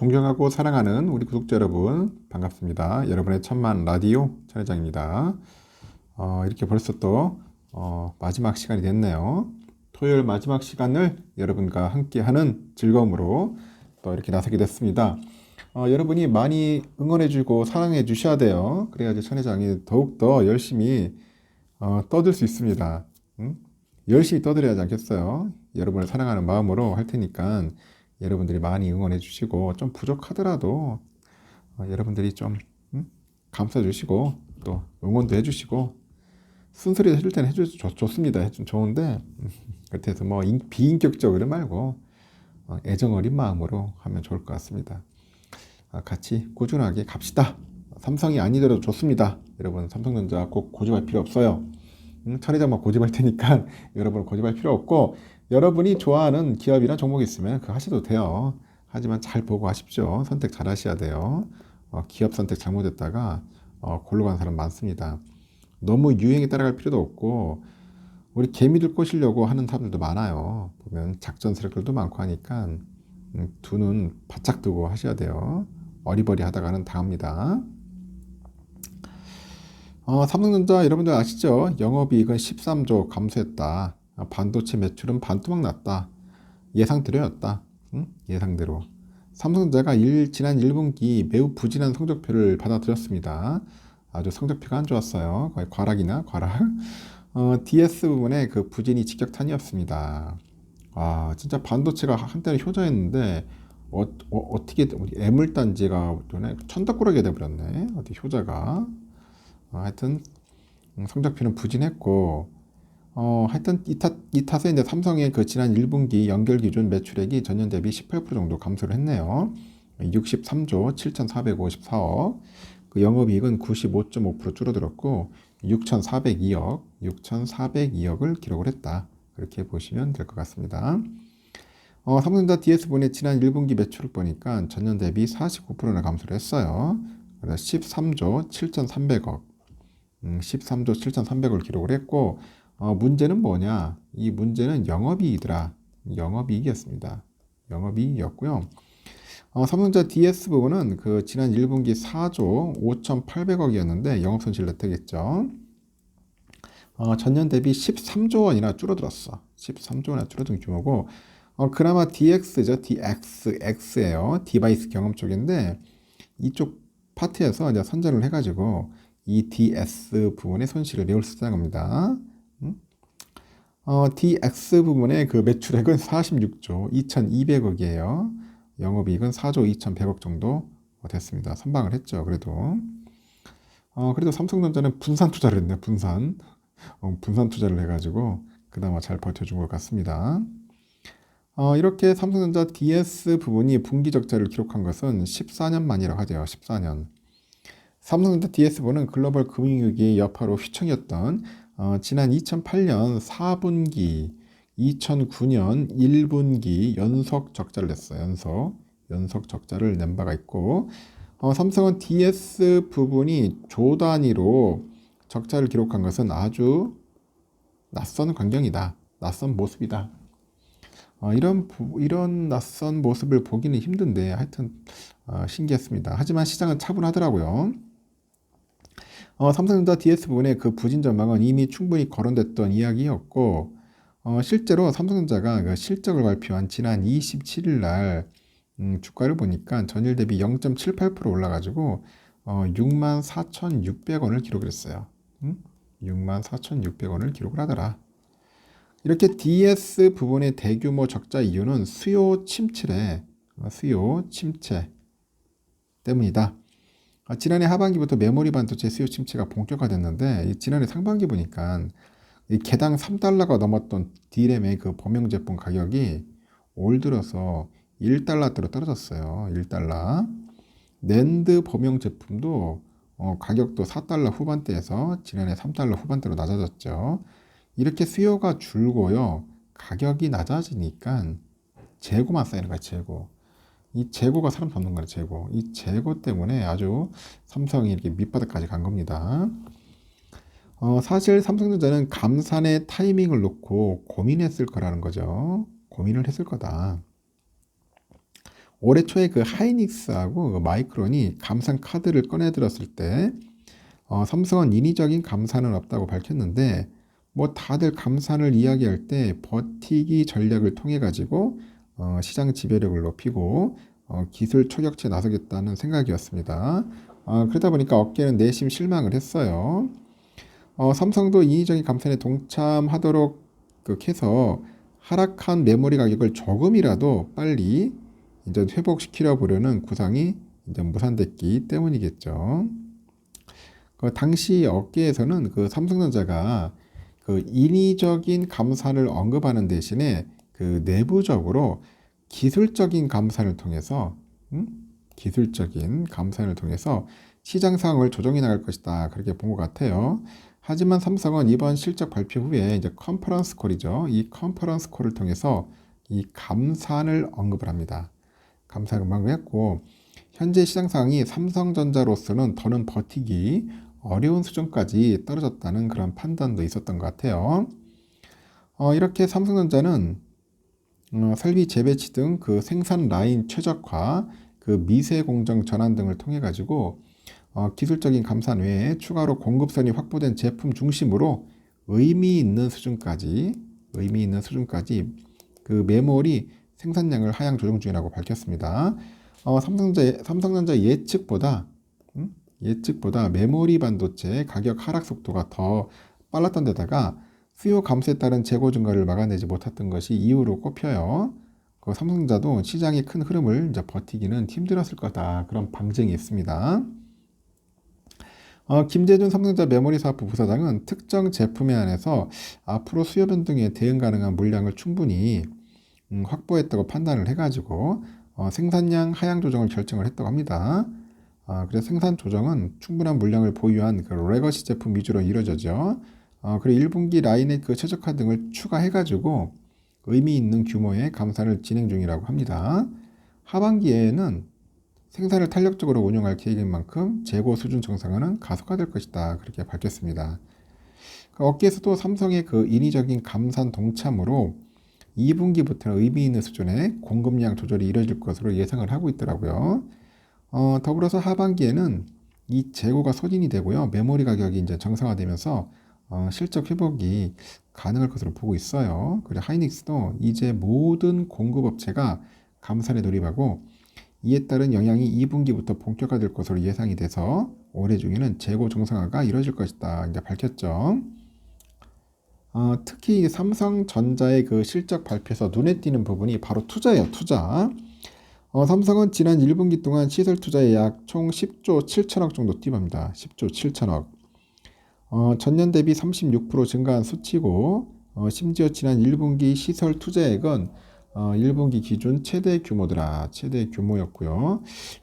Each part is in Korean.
존경하고 사랑하는 우리 구독자 여러분 반갑습니다. 여러분의 천만 라디오 천 회장입니다. 이렇게 벌써 또 마지막 시간이 됐네요. 토요일 마지막 시간을 여러분과 함께하는 즐거움으로 또 이렇게 나서게 됐습니다. 여러분이 많이 응원해주고 사랑해 주셔야 돼요. 그래야지 천 회장이 더욱더 열심히 떠들 수 있습니다. 응? 열심히 떠들어야 하지 않겠어요? 여러분을 사랑하는 마음으로 할 테니까 여러분들이 많이 응원해 주시고 좀 부족하더라도 여러분들이 좀 감싸 주시고 또 응원도 해 주시고 쓴소리 해줄 때는 해줘 좋습니다. 해준 좋은데 그렇다고 뭐 비인격적으로 말고 애정 어린 마음으로 하면 좋을 것 같습니다. 같이 꾸준하게 갑시다. 삼성이 아니더라도 좋습니다. 여러분 삼성전자 꼭 고집할 필요 없어요. 천회장만 고집할 테니까 여러분 고집할 필요 없고 여러분이 좋아하는 기업이나 종목이 있으면 그거 하셔도 돼요. 하지만 잘 보고 하십시오. 선택 잘 하셔야 돼요. 기업 선택 잘못했다가 골로 가는 사람 많습니다. 너무 유행에 따라갈 필요도 없고 우리 개미들 꼬시려고 하는 사람들도 많아요. 보면 작전 세력들도 많고 하니까 두 눈 바짝 뜨고 하셔야 돼요. 어리버리 하다가는 당합니다. 삼성전자 여러분들 아시죠? 영업이익은 13조 감소했다. 반도체 매출은 반토막 났다. 예상대로였다. 예상대로. 삼성전자가 지난 1분기 매우 부진한 성적표를 받아들였습니다. 아주 성적표가 안 좋았어요. 거의 과락이나 과락. DS 부분에 그 부진이 직격탄이었습니다. 진짜 반도체가 한때는 효자였는데 어떻게 우리 애물단지가 천덕꾸러기가 돼버렸네. 어디 효자가. 하여튼 성적표는 부진했고 하여튼 이 탓에 이제 삼성의 그 지난 1분기 연결 기준 매출액이 전년 대비 18% 정도 감소를 했네요. 63조 7,454억. 그 영업이익은 95.5% 줄어들었고 6,402억을 기록을 했다. 그렇게 보시면 될 것 같습니다. 삼성전자 DS본의 지난 1분기 매출을 보니까 전년 대비 49%나 감소를 했어요. 그래서 13조 7,300억. 13조 7,300억을 기록을 했고 문제는 뭐냐? 이 문제는 영업이익이더라. 영업이익이었습니다. 영업이익이었고요. 삼성전자 DS 부분은 그 지난 1분기 4조 5,800억이었는데 영업손실 냈다겠죠. 전년 대비 13조 원이나 줄어들었어. 13조 원이나 줄어든 규모고 그나마 DX죠. X예요. 디바이스 경험 쪽인데 이쪽 파트에서 이제 선전을 해가지고 이 DS 부분의 손실을 메울 수 있다는 겁니다. DX 부분의 그 매출액은 46조 2,200억이에요. 영업이익은 4조 2,100억 정도 됐습니다. 선방을 했죠. 그래도 삼성전자는 분산 투자를 했네. 분산 투자를 해가지고 그나마 잘 버텨준 것 같습니다. 이렇게 삼성전자 DS 부분이 분기 적자를 기록한 것은 14년 만이라고 하죠. 14년. 삼성전자 DS부는 글로벌 금융위기의 여파로 휘청이었던 지난 2008년 4분기, 2009년 1분기 연속 적자를 냈어요. 연속 적자를 낸 바가 있고 삼성은 DS 부분이 조 단위로 적자를 기록한 것은 아주 낯선 광경이다. 낯선 모습이다. 이런 낯선 모습을 보기는 힘든데 하여튼 신기했습니다. 하지만 시장은 차분하더라고요. 삼성전자 DS 부분의 그 부진 전망은 이미 충분히 거론됐던 이야기였고 실제로 삼성전자가 그 실적을 발표한 지난 27일 날 주가를 보니까 전일 대비 0.78% 올라가지고 64,600원을 기록을 했어요. 64,600원을 기록을 하더라. 이렇게 DS 부분의 대규모 적자 이유는 수요 침체 때문이다. 지난해 하반기부터 메모리 반도체 수요 침체가 본격화됐는데 지난해 상반기 보니까 개당 3달러가 넘었던 D램의 그 범용 제품 가격이 올 들어서 1달러대로 떨어졌어요. 1달러. 낸드 범용 제품도 가격도 4달러 후반대에서 지난해 3달러 후반대로 낮아졌죠. 이렇게 수요가 줄고요. 가격이 낮아지니까 재고만 쌓이는 거야, 재고. 이 재고가 사람 잡는 거예요, 재고. 이 재고 때문에 아주 삼성이 이렇게 밑바닥까지 간 겁니다. 사실 삼성전자는 감산의 타이밍을 놓고 고민했을 거라는 거죠. 고민을 했을 거다. 올해 초에 그 하이닉스하고 그 마이크론이 감산 카드를 꺼내 들었을 때 삼성은 인위적인 감산은 없다고 밝혔는데 뭐 다들 감산을 이야기할 때 버티기 전략을 통해 가지고 시장 지배력을 높이고 기술 초격체에 나서겠다는 생각이었습니다. 그러다 보니까 업계는 내심 실망을 했어요. 삼성도 인위적인 감산에 동참하도록 해서 하락한 메모리 가격을 조금이라도 빨리 이제 회복시키려 보려는 구상이 이제 무산됐기 때문이겠죠. 그 당시 업계에서는 그 삼성전자가 그 인위적인 감산을 언급하는 대신에 그 내부적으로 기술적인 감산을 통해서 기술적인 감산을 통해서 시장 상황을 조정해 나갈 것이다. 그렇게 본 것 같아요. 하지만 삼성은 이번 실적 발표 후에 이제 컨퍼런스 콜이죠. 이 컨퍼런스 콜을 통해서 이 감산을 언급을 합니다. 감산을 언급을 했고 현재 시장 상황이 삼성전자로서는 더는 버티기 어려운 수준까지 떨어졌다는 그런 판단도 있었던 것 같아요. 이렇게 삼성전자는 설비 재배치 등 그 생산 라인 최적화, 그 미세 공정 전환 등을 통해 가지고 기술적인 감산 외에 추가로 공급선이 확보된 제품 중심으로 의미 있는 수준까지 그 메모리 생산량을 하향 조정 중이라고 밝혔습니다. 삼성전자 예측보다 메모리 반도체 가격 하락 속도가 더 빨랐던 데다가 수요 감소에 따른 재고 증가를 막아내지 못했던 것이 이유로 꼽혀요. 그 삼성전자도 시장의 큰 흐름을 이제 버티기는 힘들었을 거다. 그런 방증이 있습니다. 김재준 삼성전자 메모리 사업부 부사장은 특정 제품에 한해서 앞으로 수요 변동에 대응 가능한 물량을 충분히 확보했다고 판단을 해가지고 생산량 하향 조정을 결정을 했다고 합니다. 그래서 생산 조정은 충분한 물량을 보유한 그 레거시 제품 위주로 이루어졌죠. 그리고 1분기 라인의 그 최적화 등을 추가해가지고 의미 있는 규모의 감산을 진행 중이라고 합니다. 하반기에는 생산을 탄력적으로 운영할 계획인 만큼 재고 수준 정상화는 가속화될 것이다. 그렇게 밝혔습니다. 업계에서도 삼성의 그 인위적인 감산 동참으로 2분기부터는 의미 있는 수준의 공급량 조절이 이뤄질 것으로 예상을 하고 있더라고요. 더불어서 하반기에는 이 재고가 소진이 되고요. 메모리 가격이 이제 정상화되면서 실적 회복이 가능할 것으로 보고 있어요. 그리고 하이닉스도 이제 모든 공급업체가 감산에 돌입하고 이에 따른 영향이 2분기부터 본격화될 것으로 예상이 돼서 올해 중에는 재고 정상화가 이뤄질 것이다. 이제 밝혔죠. 특히 삼성전자의 그 실적 발표에서 눈에 띄는 부분이 바로 투자예요. 투자. 삼성은 지난 1분기 동안 시설 투자에 약 총 10조 7천억 정도 투입합니다. 10조 7천억. 전년 대비 36% 증가한 수치고 심지어 지난 1분기 시설 투자액은 1분기 기준 최대 규모였고요.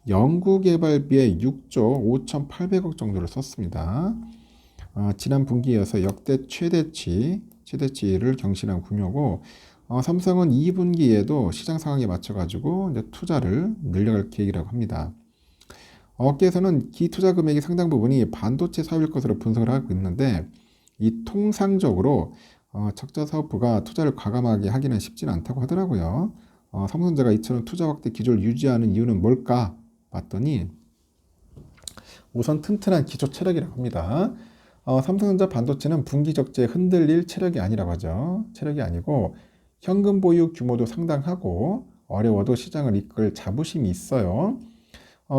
연구개발비에 6조 5,800억 정도를 썼습니다. 지난 분기에 이어서 역대 최대치를 경신한 규모고 삼성은 2분기에도 시장 상황에 맞춰가지고 이제 투자를 늘려갈 계획이라고 합니다. 업계에서는 기투자 금액의 상당 부분이 반도체 사업일 것으로 분석을 하고 있는데 이 통상적으로 적자 사업부가 투자를 과감하게 하기는 쉽지는 않다고 하더라고요. 삼성전자가 이처럼 투자 확대 기조를 유지하는 이유는 뭘까 봤더니 우선 튼튼한 기초 체력이라고 합니다. 삼성전자 반도체는 분기 적재에 흔들릴 체력이 아니라고 하죠. 체력이 아니고 현금 보유 규모도 상당하고 어려워도 시장을 이끌 자부심이 있어요.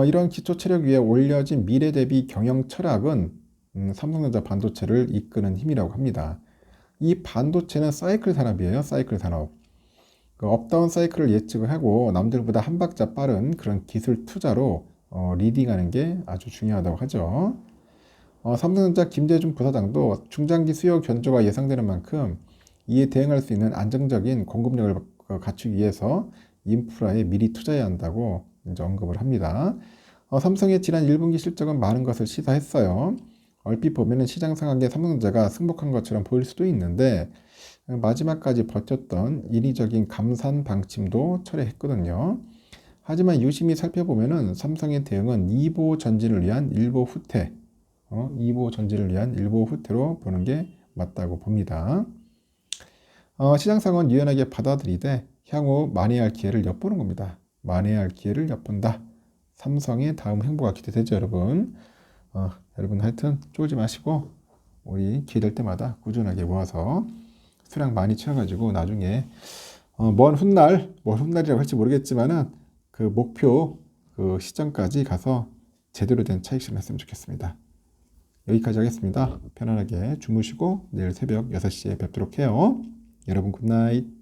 이런 기초 체력 위에 올려진 미래 대비 경영 철학은 삼성전자 반도체를 이끄는 힘이라고 합니다. 이 반도체는 사이클 산업이에요. 사이클 산업. 그 업다운 사이클을 예측을 하고 남들보다 한 박자 빠른 그런 기술 투자로 리딩하는 게 아주 중요하다고 하죠. 삼성전자 김재준 부사장도 중장기 수요 견조가 예상되는 만큼 이에 대응할 수 있는 안정적인 공급력을 갖추기 위해서 인프라에 미리 투자해야 한다고 이제 언급을 합니다. 삼성의 지난 1분기 실적은 많은 것을 시사했어요. 얼핏 보면 시장 상황에 삼성전자가 승복한 것처럼 보일 수도 있는데 마지막까지 버텼던 인위적인 감산 방침도 철회했거든요. 하지만 유심히 살펴보면 삼성의 대응은 이보 전진을 위한 일보 후퇴로 보는 게 맞다고 봅니다. 시장 상황은 유연하게 받아들이되 향후 만회할 기회를 엿보는 겁니다. 만회할 기회를 엿본다. 삼성의 다음 행보가 기대되죠, 여러분. 여러분 하여튼 쫄지 마시고 우리 기회 될 때마다 꾸준하게 모아서 수량 많이 채워가지고 나중에 먼 훗날이라고 할지 모르겠지만은 그 목표 그 시점까지 가서 제대로 된 차익 실현했으면 좋겠습니다. 여기까지 하겠습니다. 편안하게 주무시고 내일 새벽 6시에 뵙도록 해요. 여러분 굿나잇.